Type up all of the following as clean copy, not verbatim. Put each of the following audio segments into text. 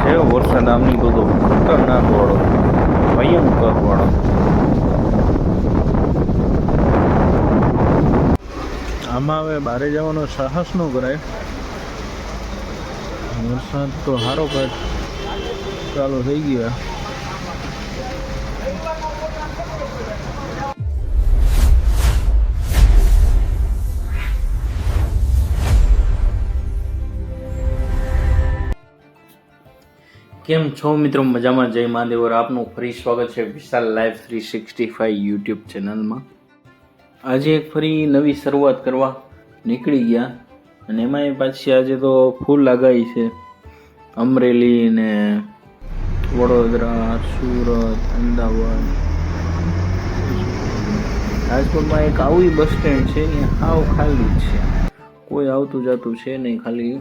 છે વરસાદ આમની તો ખતરનાક વાળો, ભયંકર વાળો. આમાં હવે બહાર જવાનો સાહસ ન કરાય. વરસાદ તો સારો કાંઈ ચાલુ થઈ ગયો. કેમ છો મિત્રો? મજામાં? જય મહાદેવ. આપનું ફરી સ્વાગત છે વિશાલ લાઈફ 365 યુટ્યુબ ચેનલમાં. આજે એક ફરી નવી શરૂઆત કરવા નીકળી ગયા, અને એમાંય પાછી આજે તો ફૂલ આગાહી છે. અમરેલી ને વડોદરા, સુરત, અમદાવાદ, રાજકોટમાં એક આવી બસ સ્ટેન્ડ છે ને હાવ ખાલી જ છે, કોઈ આવતું જતું છે નહીં, ખાલી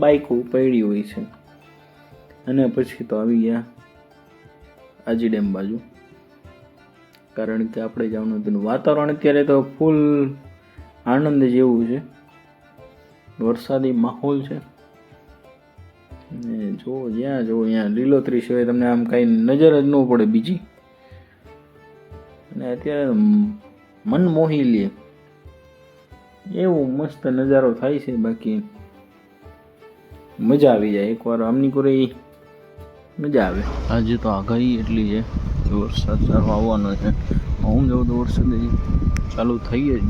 બાઇકો પડી હોય છે. અને પછી તો આવી ગયા આજી ડેમ બાજુ, કારણ કે આપણે જવાનું હતું. વાતાવરણ અત્યારે તો ફૂલ આનંદ જેવું છે, વરસાદી માહોલ છે. ને જો જ્યાં જો ત્યાં લીલોતરી સિવાય તમને આમ કાંઈ નજર જ ન પડે બીજી. અને અત્યારે મન મોહી લે એવું મસ્ત નજારો થાય છે. બાકી મજા આવી જાય એકવાર આમની કરે, મજા આવે. આજે તો આગાહી એટલી છે કે વરસાદ સારો આવવાનો છે. હું જાઉં તો વરસાદ ચાલુ થઈ જ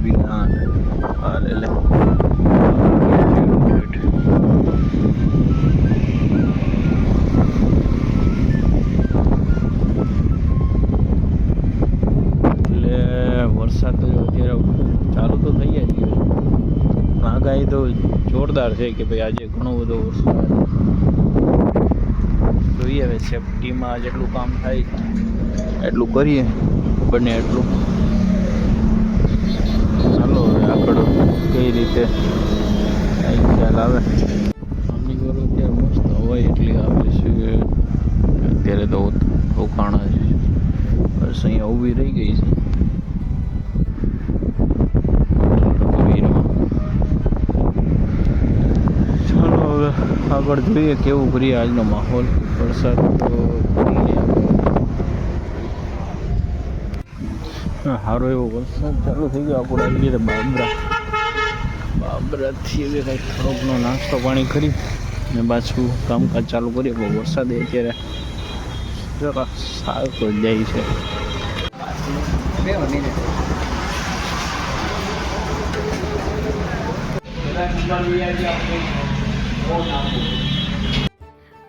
બીના એટલે વરસાદ તો અત્યારે ચાલુ તો થઈ જ ગયો. આગાહી તો જોરદાર છે કે ભાઈ આજે ઘણો બધો વરસાદ. જોઈએ હવે સેફટીમાં જેટલું કામ થાય એટલું કરીએ, બને એટલું. ચાલો હવે આગળ કઈ રીતે ખ્યાલ આવે. આમની ઘર અત્યારે મસ્ત હવાઈ એટલી આવે છે. અત્યારે તો રોકાણા છે, બસ અહીંયા ઊભી રહી ગઈ છે. આગળ જોઈએ કેવું કરીએ આજનો માહોલ. વરસાદ તો સારો એવો વરસાદ ચાલુ થઈ ગયો. આપણે આવી ગયા બાબરાથી હવે કંઈક થોડોકનો નાસ્તો પાણી કરી ને પાછું કામકાજ ચાલુ કરીએ. પણ વરસાદ અત્યારે જરા સારો તો જાય છે.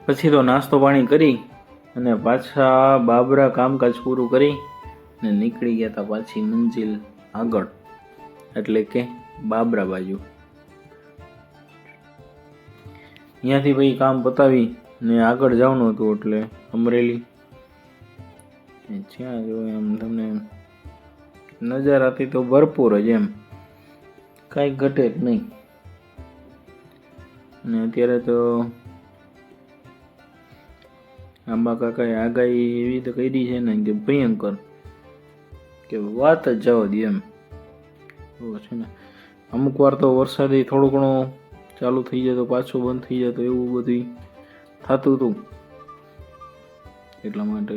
પછી તો નાસ્તો પાણી કરી અને પાછા બાબરા કામકાજ પૂરું કરી ને નીકળી ગયા હતા પાછી મંજિલ આગળ, એટલે કે બાબરા બાજુ. અહીંયાથી ભાઈ કામ પતાવી ને આગળ જવાનું હતું, એટલે અમરેલી. જ્યાં જો એમ તમને નજારાથી તો ભરપૂર જ, એમ કાંઈ ઘટે જ નહીં. અને અત્યારે તો આંબા કાકાએ આગાહી એવી તો કરી છે ને કે ભયંકર, કે વાત જ જવા દે એમ. છે ને અમુક વાર તો વરસાદ થોડો ઘણો ચાલુ થઈ જતો, પાછો બંધ થઈ જતો, એવું બધું થતું હતું. એટલા માટે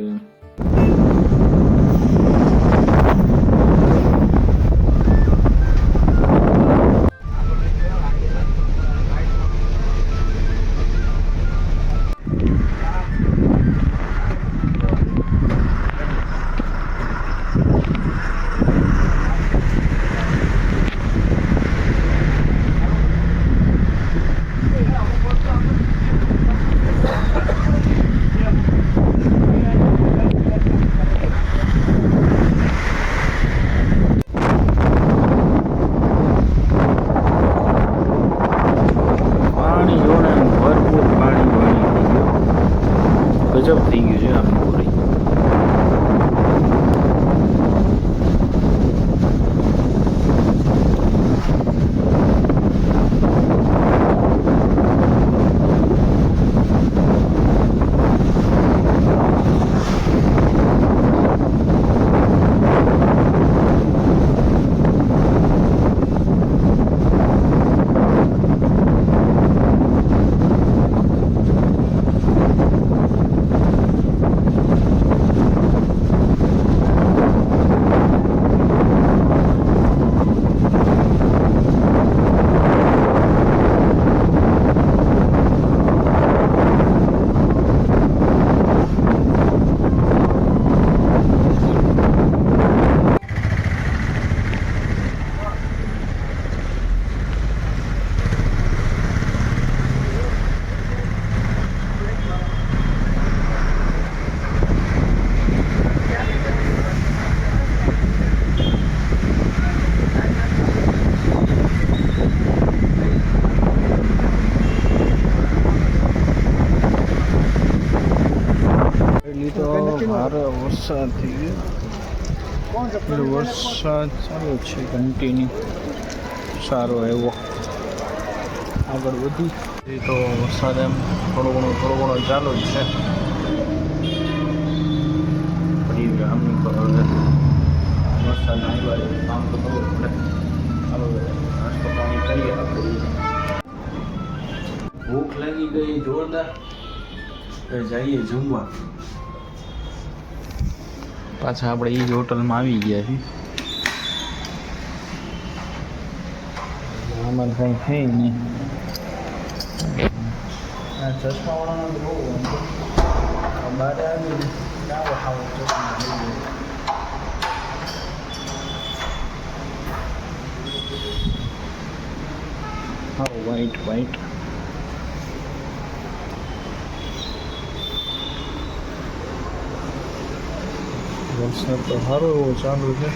વરસાદ થઈ ગયો, એટલે વરસાદ ચાલુ છે કન્ટિન્યુ, સારો એવો. આગળ વધી એ તો વરસાદ એમ થોડો ઘણો ચાલુ જ છે. પડી ગયા આમની પર હવે વરસાદ આવ્યો કામ તો કરવું પડે. ચાલો નાસ્તો પાણી કરીએ આપણે. ભૂખ લાગી ગઈ જોરદાર, જઈએ જમવા. પાછા આપણે એ જ હોટલમાં આવી ગયા છીએ. આમાં કંઈ છે નહીં. આ ચશ્માવાળાનો બહુ બહાર આવી ક્યાં વખાવો ચશ્મા હા વ્હાઈટ વરસાદ તો સારો એવો ચાલુ છે.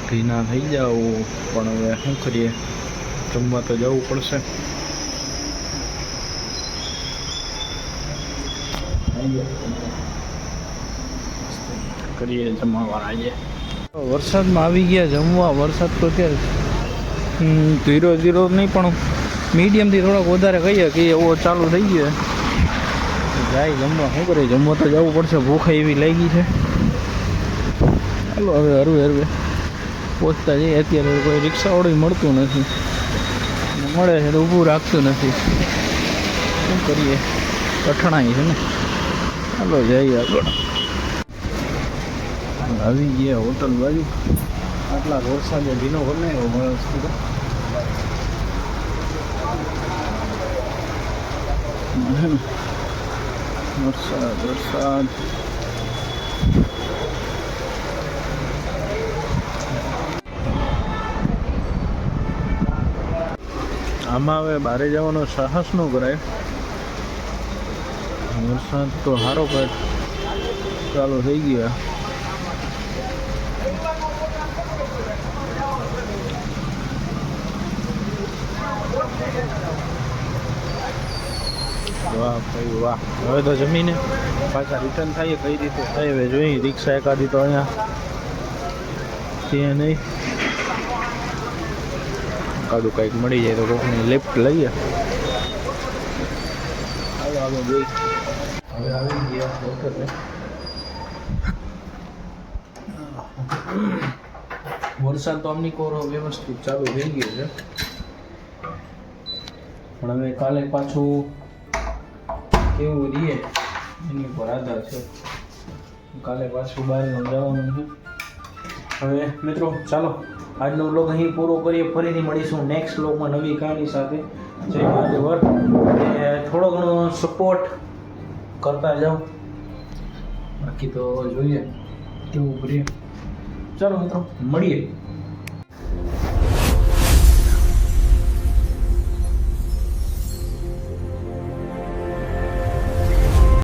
ભીના થઈ જાવ પણ હવે શું કરીએ, જમવા તો જવું પડશે. કરીએ જમવાવાળા આજે. વરસાદમાં આવી ગયા જમવા. વરસાદ તો અત્યારે ધીરો નહીં પણ મીડિયમથી થોડોક વધારે કહીએ કે એવો ચાલુ થઈ ગયો. જાય જમવા, શું કરીએ, જમવા તો જવું પડશે. ભૂખ એવી લાગી છે. ચાલો હવે હરવે પહોંચતા જઈએ. અત્યારે કોઈ રિક્ષાવાળું મળતું નથી, મળે છે તો ઊભું રાખતું નથી. શું કરીએ, કઠણાઈ છે ને. ચાલો જઈએ આગળ. આવી ગયા હોટલ બાજુ. આટલા વરસાદે ભીનો બનાવ્યો માણસ. વરસાદ આમાં હવે બહાર જવાનો સાહસ ન કરાય. વરસાદ તો સારો ચાલુ થઈ ગયા. વાહ ભાઈ વાહ. હવે તો જમીને પાછા રિટર્ન થાય કઈ રીતે થાય હવે જોઈએ. રિક્ષા એકાદી તો અહીંયા છે નહીં. કાદું કંઈક મળી જાય તો કોકની લિફ્ટ લઈએ. આગળ જોઈ. હવે આવી ગયા હોટલે. વરસાદ તો આમની કોરો વ્યવસ્થિત ચાલુ થઈ ગયો છે, પણ હવે કાલે પાછું કેવું રહીએ એની ઉપર આધાર છે. કાલે પાછું બહાર જવાનું છે. હવે મિત્રો ચાલો આજનો વ્લોગ અહીં પૂરો કરીએ. ફરીથી મળીશું નેક્સ્ટ વ્લોગમાં નવી કહાની સાથે. જય મહાદેવ. થોડો ઘણો સપોર્ટ કરતા જાઓ, બાકી તો જોઈએ કેવું કરીએ. ચાલો મિત્રો મળીએ.